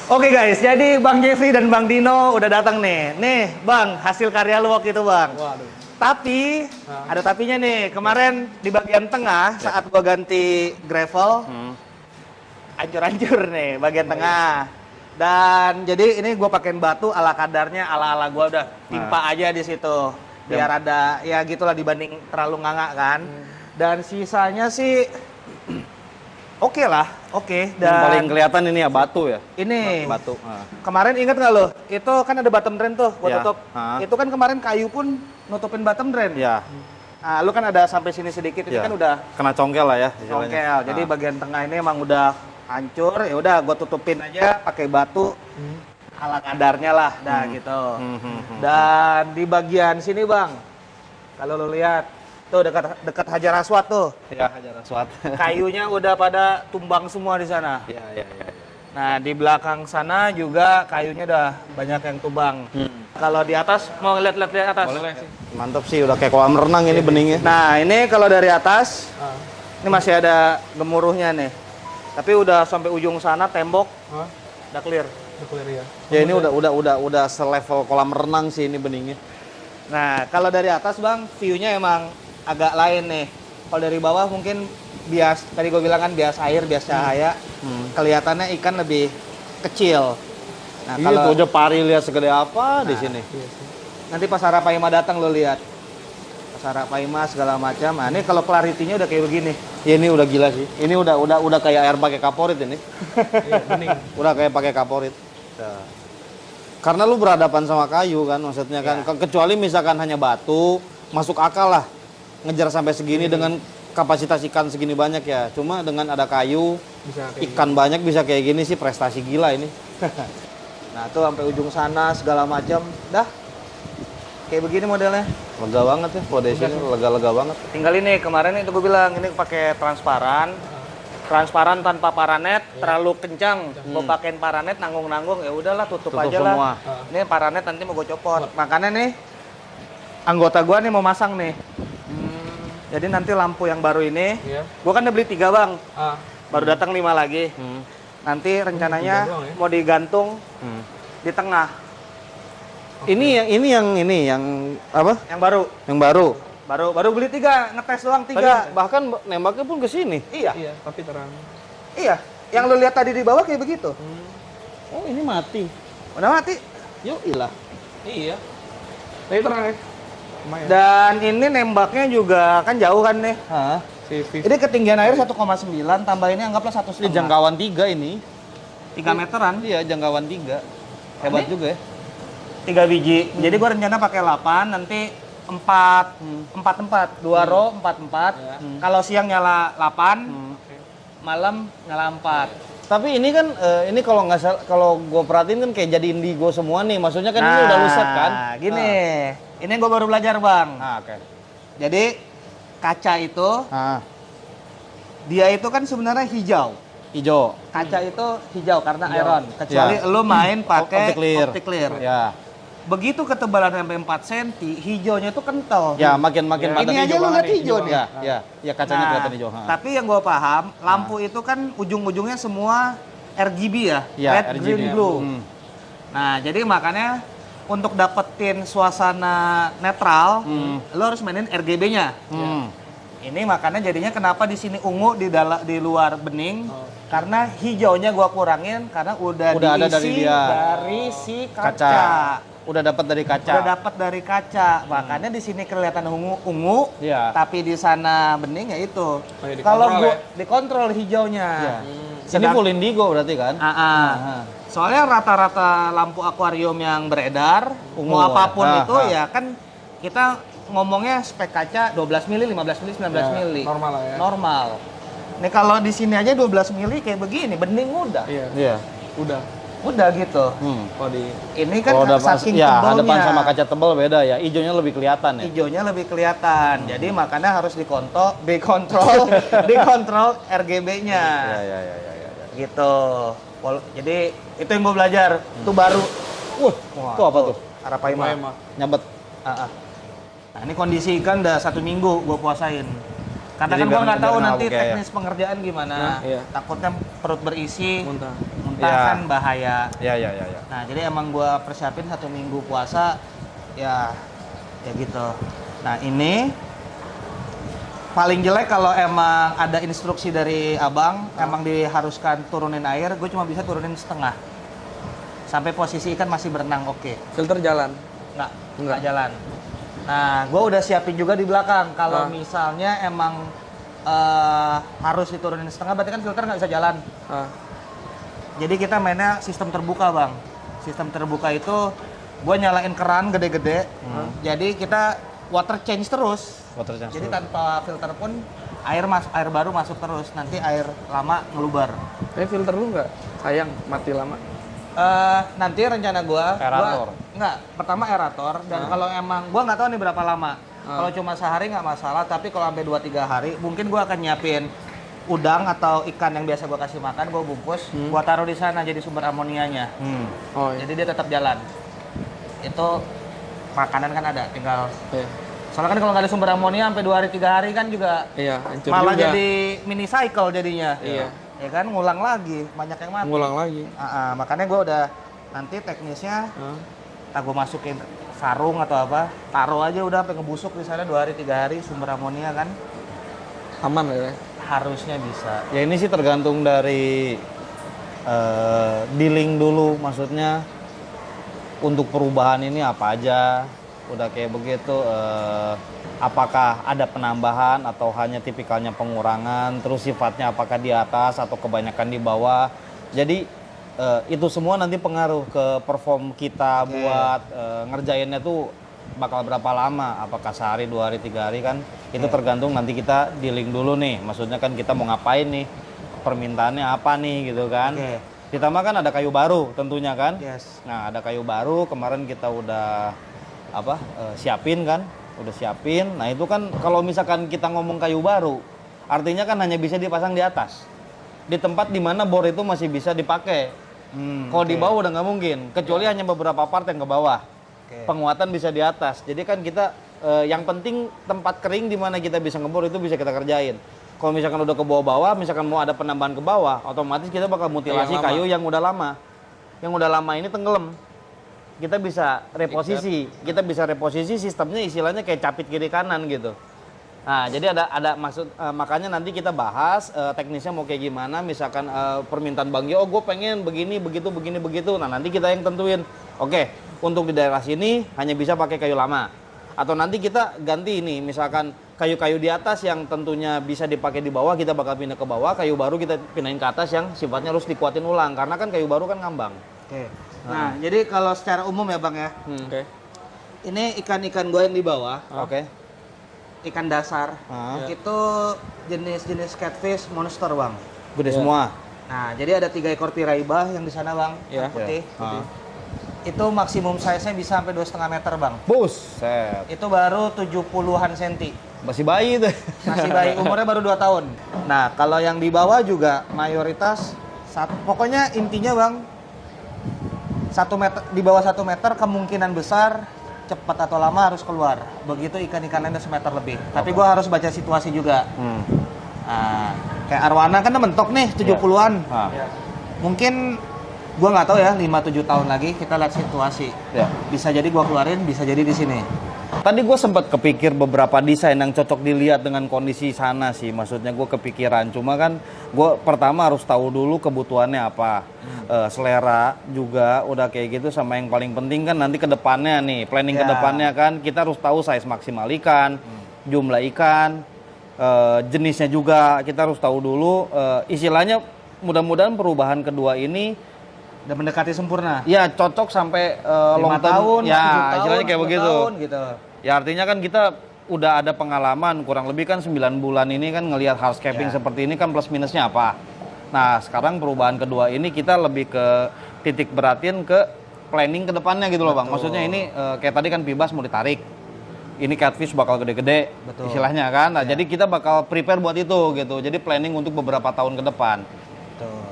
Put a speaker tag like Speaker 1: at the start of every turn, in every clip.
Speaker 1: Oke guys, jadi Bang Jeffrey dan Bang Dino udah datang nih. Nih, Bang, hasil karya lu waktu itu, Bang.
Speaker 2: Waduh.
Speaker 1: Tapi, ada tapinya nih. Kemarin di bagian tengah, saat gua ganti gravel, hancur-hancur nih bagian tengah. Dan jadi ini gua pakein batu ala kadarnya, ala-ala gua udah timpa aja di situ. Biar ada, ya gitulah dibanding terlalu nganga kan. Dan sisanya sih oke lah, oke. Dan
Speaker 2: Yang paling kelihatan ini ya batu ya.
Speaker 1: ini
Speaker 2: Batu.
Speaker 1: kemarin inget nggak lo? Itu kan ada bottom drain tuh, gua
Speaker 2: Ya.
Speaker 1: tutup. Itu kan kemarin kayu pun nutupin bottom drain.
Speaker 2: Ya.
Speaker 1: Nah, lu kan ada sampai sini sedikit, ini
Speaker 2: Ya.
Speaker 1: kan udah
Speaker 2: Kena congkel lah ya. istilahnya.
Speaker 1: congkel. Jadi bagian tengah ini emang udah hancur. Ya udah, gua tutupin aja pakai batu ala kadarnya lah, dah gitu. Dan di bagian sini bang, kalau lo lihat tuh dekat Hajar Aswad tuh,
Speaker 2: Ya, Hajar Aswad.
Speaker 1: kayunya udah pada tumbang semua di sana.
Speaker 2: Ya.
Speaker 1: Nah, di belakang sana juga kayunya udah banyak yang tumbang. Kalau di atas, mau lihat-lihat di atas?
Speaker 2: Boleh sih. Mantap sih, udah kayak kolam renang ini beningnya.
Speaker 1: Nah, ini kalau dari atas, ini masih ada gemuruhnya nih. Tapi udah sampai ujung sana, tembok, udah clear.
Speaker 3: Udah clear ya.
Speaker 2: Ya ini udah selevel kolam renang sih ini beningnya.
Speaker 1: Nah, kalau dari atas bang, view-nya emang agak lain nih. Kalau dari bawah mungkin bias, tadi gue bilang kan bias air, bias cahaya. Kelihatannya ikan lebih kecil. Nah,
Speaker 2: Iya tuh aja pari lihat segede apa di sini.
Speaker 3: Iya sih.
Speaker 1: nanti pas Arapaima datang lo lihat. Pas Arapaima segala macam. Nah, ini kalau clarity-nya udah kayak begini.
Speaker 2: Ya ini udah gila sih. Ini udah kayak air pakai kaporit ini.
Speaker 3: Iya, bening.
Speaker 2: Udah kayak pakai kaporit. Karena lu berhadapan sama kayu kan, maksudnya kan. Kecuali misalkan hanya batu, masuk akal lah. Ngejar sampai segini dengan kapasitas ikan segini banyak ya. Cuma dengan ada kayu,
Speaker 3: Bisa kayak
Speaker 2: ikan banyak bisa kayak gini sih prestasi gila ini.
Speaker 1: Nah, tuh sampai ujung sana segala macam. Dah. Kayak begini modelnya.
Speaker 2: Lega banget ya, kalau dari sini lega-lega banget.
Speaker 1: Tinggal ini kemarin itu gue bilang ini pakai transparan. Transparan tanpa paranet, terlalu kencang. Gue pakein paranet nanggung-nanggung, ya udahlah tutup aja
Speaker 2: semua.
Speaker 1: lah. Ini paranet nanti mau gue copot. Makanya nih anggota gue nih mau masang nih. Jadi nanti lampu yang baru ini,
Speaker 3: Iya.
Speaker 1: gue kan udah beli 3 bang,
Speaker 3: Ah,
Speaker 1: baru datang 5 lagi. Nanti rencananya
Speaker 3: 3 doang ya?
Speaker 1: mau digantung di tengah,
Speaker 2: Ini yang apa?
Speaker 1: yang baru.
Speaker 2: Yang baru.
Speaker 1: Baru beli 3, ngetes doang 3.
Speaker 2: Bahkan nembaknya pun ke sini.
Speaker 1: Iya,
Speaker 3: iya, tapi terang.
Speaker 1: iya. Yang lu lihat tadi di bawah kayak begitu.
Speaker 2: Oh, ini mati.
Speaker 1: Udah mati.
Speaker 2: Yuk, ilah.
Speaker 3: Iya. Tapi terang ya. Lumayan.
Speaker 1: Dan ini nembaknya juga kan jauh kan nih.
Speaker 2: Hah?
Speaker 3: Si Viv.
Speaker 1: Ini ketinggian air 1,9, tambah ini anggaplah 1,5.
Speaker 2: Ini jangkauan 3 ini.
Speaker 1: 3 meteran,
Speaker 2: Iya, jangkauan 3. Hebat
Speaker 1: Ini?
Speaker 2: juga ya.
Speaker 1: 3 biji. Jadi gua rencana pakai 8, nanti 4, 4, 2 row, 4. Kalau siang nyala 8, malam nyala 4.
Speaker 2: Tapi ini kan ini kalau nggak salah, kalau gue perhatiin kan kayak jadi indigo semua nih. Maksudnya kan ini udah luset kan?
Speaker 1: Gini, ini gua baru belajar bang.
Speaker 2: Oke.
Speaker 1: Jadi kaca itu, dia itu kan sebenarnya hijau.
Speaker 2: Hijau.
Speaker 1: Kaca itu hijau karena iron. Kecuali lu main pakai optic clear.
Speaker 2: Ya.
Speaker 1: Begitu ketebalan sampai 4 cm, hijaunya tuh kental.
Speaker 2: Ya, makin padat
Speaker 1: Ini aja lu lihat hijau nih.
Speaker 2: Ya kacanya kelihatan hijau.
Speaker 1: Tapi yang gua paham, lampu itu kan ujung-ujungnya semua RGB ya,
Speaker 2: Ya,
Speaker 1: red,
Speaker 2: RGB.
Speaker 1: green, blue. Nah, jadi makanya untuk dapetin suasana netral, lo harus mainin RGB-nya. Ini makanya jadinya kenapa di sini ungu di luar bening, karena hijaunya gua kurangin karena udah
Speaker 2: ada
Speaker 1: diisi
Speaker 2: dari dia.
Speaker 1: dari si kaca.
Speaker 2: Udah dapat dari kaca.
Speaker 1: Udah dapat dari kaca, makanya di sini kelihatan ungu,
Speaker 2: Iya.
Speaker 1: tapi di sana bening ya itu.
Speaker 3: Oh, ya,
Speaker 1: Kalau
Speaker 3: dikontrol
Speaker 1: gua
Speaker 3: ya?
Speaker 1: dikontrol hijaunya.
Speaker 2: Iya. Ini full indigo berarti kan?
Speaker 1: Soalnya rata-rata lampu akuarium yang beredar,
Speaker 2: Ungu.
Speaker 1: mau apapun itu ya kan kita ngomongnya spek kaca 12 mili, 15 mili, 19 mili.
Speaker 3: Normal lah ya.
Speaker 1: Normal. Nih kalau di sini aja 12 mili kayak begini, bening udah.
Speaker 3: Iya.
Speaker 2: Iya.
Speaker 1: Udah gitu.
Speaker 3: Kalau di
Speaker 1: Ini kan
Speaker 2: Kalau
Speaker 1: saking
Speaker 2: ya,
Speaker 1: tebalnya.
Speaker 2: hadapan sama kaca tebal beda ya. Hijaunya lebih kelihatan ya.
Speaker 1: Hijaunya lebih kelihatan. Jadi makanya harus dikontrol RGB-nya.
Speaker 2: Ya.
Speaker 1: Gitu. Jadi itu yang gue belajar. Itu baru.
Speaker 2: Wah, itu apa tuh?
Speaker 1: Arapaima.
Speaker 2: Nyabet.
Speaker 1: Nah, ini kondisi ikan udah 1 minggu gue puasain. Karena
Speaker 2: Jadi
Speaker 1: kan gue nggak tahu
Speaker 2: biar
Speaker 1: nanti
Speaker 2: nggak bau kayak
Speaker 1: teknis pengerjaan gimana.
Speaker 3: Nah, iya.
Speaker 1: Takutnya perut berisi,
Speaker 3: muntah.
Speaker 1: muntah
Speaker 2: Ya.
Speaker 1: kan bahaya.
Speaker 2: Ya.
Speaker 1: Nah, jadi emang gua persiapin 1 minggu puasa ya gitu. Nah, ini paling jelek kalau emang ada instruksi dari abang, emang diharuskan turunin air, gue cuma bisa turunin setengah. Sampai posisi ikan masih berenang oke.
Speaker 3: Filter jalan.
Speaker 1: Nggak jalan. Nah, gue udah siapin juga di belakang. Kalau misalnya emang harus diturunin setengah, berarti kan filter nggak bisa jalan. Jadi kita mainnya sistem terbuka, Bang. Sistem terbuka itu gue nyalain keran gede-gede. Jadi kita water change terus. Jadi tanpa filter pun air baru masuk terus. Nanti air lama ngelubar.
Speaker 3: Ini filter lu nggak sayang mati lama?
Speaker 1: Nanti rencana gua
Speaker 2: Aerator.
Speaker 1: Enggak, pertama aerator dan kalau emang gua nggak tahu nih berapa lama. Kalau cuma sehari nggak masalah, tapi kalau sampai 2-3 hari mungkin gua akan nyiapin udang atau ikan yang biasa gua kasih makan, gua bungkus, gua taruh di sana jadi sumber amonianya.
Speaker 3: Oh iya.
Speaker 1: Jadi dia tetap jalan. Itu makanan kan ada, tinggal
Speaker 3: Iya.
Speaker 1: soalnya kan kalau nggak ada sumber amonia sampai 2 hari 3 hari kan juga
Speaker 3: Iya, hancur
Speaker 1: malah
Speaker 3: juga.
Speaker 1: jadi mini cycle jadinya.
Speaker 3: Iya.
Speaker 1: Ya kan ngulang lagi, banyak yang mati.
Speaker 3: Ngulang lagi.
Speaker 1: Makanya gue udah nanti teknisnya tak gue masukin sarung atau apa, taruh aja udah sampai ngebusuk di sana 2 hari 3 hari sumber amonia kan
Speaker 3: Aman ya?
Speaker 1: harusnya bisa.
Speaker 2: Ya ini sih tergantung dari dealing dulu, maksudnya untuk perubahan ini apa aja, udah kayak begitu, apakah ada penambahan atau hanya tipikalnya pengurangan, terus sifatnya apakah di atas atau kebanyakan di bawah. Jadi itu semua nanti pengaruh ke perform kita buat ngerjainnya tuh bakal berapa lama, apakah sehari, 2 hari, 3 hari kan, itu tergantung nanti kita dealing dulu nih, maksudnya kan kita mau ngapain nih, permintaannya apa nih gitu kan. Ditambah kan ada kayu baru tentunya kan. Nah ada kayu baru kemarin kita udah siapin kan, udah siapin. Nah itu kan kalau misalkan kita ngomong kayu baru, artinya kan hanya bisa dipasang di atas, di tempat dimana bor itu masih bisa dipakai. Kalau di bawah udah nggak mungkin, kecuali hanya beberapa part yang ke bawah. Penguatan bisa di atas. Jadi kan kita yang penting tempat kering di mana kita bisa ngebor itu bisa kita kerjain. Kalau misalkan udah ke bawah-bawah, misalkan mau ada penambahan ke bawah, otomatis kita bakal mutilasi kayu yang udah lama. Yang udah lama ini tenggelam. Kita bisa reposisi. Kita bisa reposisi, sistemnya istilahnya kayak capit kiri kanan gitu. Nah, jadi ada maksud, makanya nanti kita bahas teknisnya mau kayak gimana. Misalkan permintaan Bang Yo, gue pengen begini, begitu, begini, begitu. Nah, nanti kita yang tentuin. Oke, untuk di daerah sini hanya bisa pakai kayu lama. Atau nanti kita ganti ini, misalkan kayu-kayu di atas yang tentunya bisa dipakai di bawah, kita bakal pindah ke bawah. Kayu baru kita pindahin ke atas yang sifatnya harus dikuatin ulang. Karena kan kayu baru kan ngambang.
Speaker 1: Nah, jadi kalau secara umum ya Bang ya, ini ikan-ikan gue yang di bawah, ikan dasar, itu jenis-jenis catfish monster Bang.
Speaker 2: Gede semua.
Speaker 1: Nah, jadi ada 3 ekor piraiba yang di sana Bang, yang putih. Itu maksimum size-nya bisa sampai 2,5 meter Bang.
Speaker 2: Buset.
Speaker 1: Itu baru 70-an senti.
Speaker 2: Masih bayi tuh.
Speaker 1: Masih bayi, umurnya baru 2 tahun. Nah, kalau yang di bawah juga mayoritas, pokoknya intinya Bang, 1 meter, di bawah 1 meter kemungkinan besar cepat atau lama harus keluar. Begitu ikan-ikan lainnya 1 meter lebih. Tapi gua harus baca situasi juga. Nah, kayak arwana kan udah mentok nih 70-an. Mungkin gua nggak tahu ya 5-7 tahun lagi kita lihat situasi. Bisa jadi gua keluarin, bisa jadi di sini.
Speaker 2: Tadi gue sempat kepikir beberapa desain yang cocok dilihat dengan kondisi sana sih. Maksudnya gue kepikiran. Cuma kan gue pertama harus tahu dulu kebutuhannya apa. Selera juga udah kayak gitu. Sama yang paling penting kan nanti ke depannya nih. Planning ke depannya kan kita harus tahu size maksimal ikan, jumlah ikan, jenisnya juga kita harus tahu dulu. Istilahnya mudah-mudahan perubahan kedua ini
Speaker 1: udah mendekati sempurna.
Speaker 2: Ya cocok sampai
Speaker 1: 5
Speaker 2: long term.
Speaker 1: tahun,
Speaker 2: Ya
Speaker 1: 7 tahun,
Speaker 2: istilahnya kayak
Speaker 1: 10
Speaker 2: begitu.
Speaker 1: tahun, gitu.
Speaker 2: Ya artinya kan kita udah ada pengalaman kurang lebih kan 9 bulan ini kan ngelihat hardscaping seperti ini kan plus minusnya apa. Nah sekarang perubahan kedua ini kita lebih ke titik beratin ke planning ke depannya gitu loh Bang. Maksudnya ini kayak tadi kan Pibas mau ditarik. Ini catfish bakal gede-gede istilahnya kan. Nah jadi kita bakal prepare buat itu gitu. Jadi planning untuk beberapa tahun ke depan.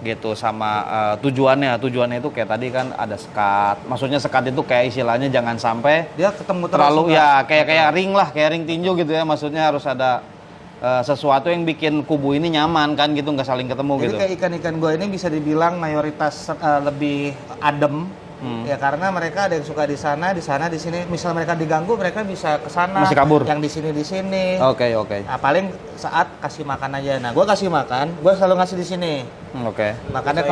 Speaker 2: Gitu sama tujuannya itu kayak tadi kan ada sekat, maksudnya sekat itu kayak istilahnya jangan sampai
Speaker 1: dia ketemu
Speaker 2: terlalu ya kayak ring lah, kayak ring tinju gitu ya, maksudnya harus ada sesuatu yang bikin kubu ini nyaman kan gitu, nggak saling ketemu
Speaker 1: Jadi
Speaker 2: gitu.
Speaker 1: kayak ikan-ikan gua ini bisa dibilang mayoritas lebih adem. Ya karena mereka ada yang suka di sana, di sini. Misal mereka diganggu, mereka bisa ke sana.
Speaker 2: Masih kabur.
Speaker 1: Yang di sini.
Speaker 2: Oke, oke.
Speaker 1: Nah, paling saat kasih makan aja. Nah, gua kasih makan, gua selalu ngasih di sini.
Speaker 2: Oke.
Speaker 1: Makannya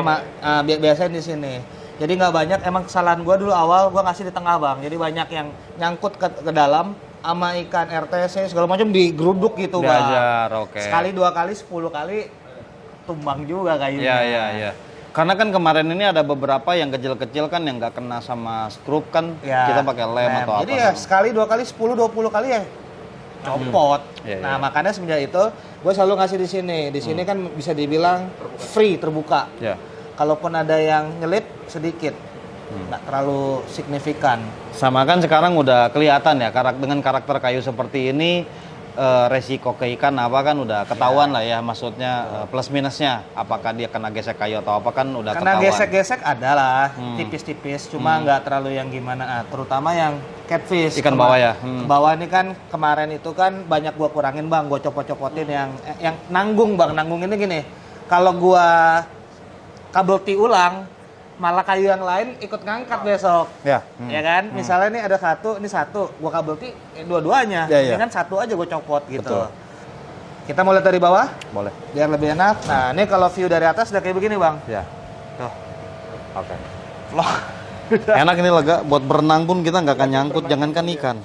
Speaker 1: biasanya di sini. Jadi nggak banyak. Emang kesalahan gua dulu awal gua ngasih di tengah, Bang. Jadi banyak yang nyangkut ke dalam sama ikan RTC segala macam digeruduk gitu, Bang.
Speaker 2: Diajar, oke.
Speaker 1: Sekali, 2 kali, 10 kali tumbang juga kayunya.
Speaker 2: Iya, iya, iya. Karena kan kemarin ini ada beberapa yang kecil-kecil kan yang nggak kena sama skrup kan,
Speaker 1: Ya,
Speaker 2: kita pakai lem atau
Speaker 1: Jadi
Speaker 2: apa.
Speaker 1: ya sekali, 2 kali, 10, 20 kali ya copot.
Speaker 2: Iya,
Speaker 1: Nah,
Speaker 2: iya.
Speaker 1: makanya semenjak itu gue selalu ngasih di sini. Di sini kan bisa dibilang free, terbuka.
Speaker 2: Ya.
Speaker 1: Kalaupun ada yang nyelip sedikit, nggak terlalu signifikan.
Speaker 2: Sama kan sekarang udah kelihatan ya dengan karakter kayu seperti ini, resiko ke ikan apa kan udah ketahuan lah ya, maksudnya plus minusnya apakah dia kena gesek kayu atau apa kan udah
Speaker 1: Karena
Speaker 2: ketahuan.
Speaker 1: gesek-gesek ada lah, tipis-tipis, cuma nggak terlalu yang gimana. Terutama yang catfish.
Speaker 2: Ikan bawah ya?
Speaker 1: Ke bawah ini kan kemarin itu kan banyak gua kurangin, Bang. Gua copot-copotin yang nanggung, Bang. Nanggung ini gini. Kalau gua kabel T ulang, malah kayu yang lain ikut ngangkat besok.
Speaker 2: Ya.
Speaker 1: Ya kan? Misalnya nih ada ini satu, gua kabel T dua-duanya.
Speaker 2: Ya, ya.
Speaker 1: Ini kan satu aja gua copot gitu.
Speaker 2: Betul.
Speaker 1: Kita mau lihat dari bawah
Speaker 2: Boleh.
Speaker 1: biar lebih enak. Nah, ini kalau view dari atas udah kayak begini, Bang.
Speaker 2: Ya.
Speaker 1: Tuh.
Speaker 2: Oke.
Speaker 1: Loh.
Speaker 2: Enak ini lega, buat berenang pun kita nggak akan nyangkut, jangankan ikan.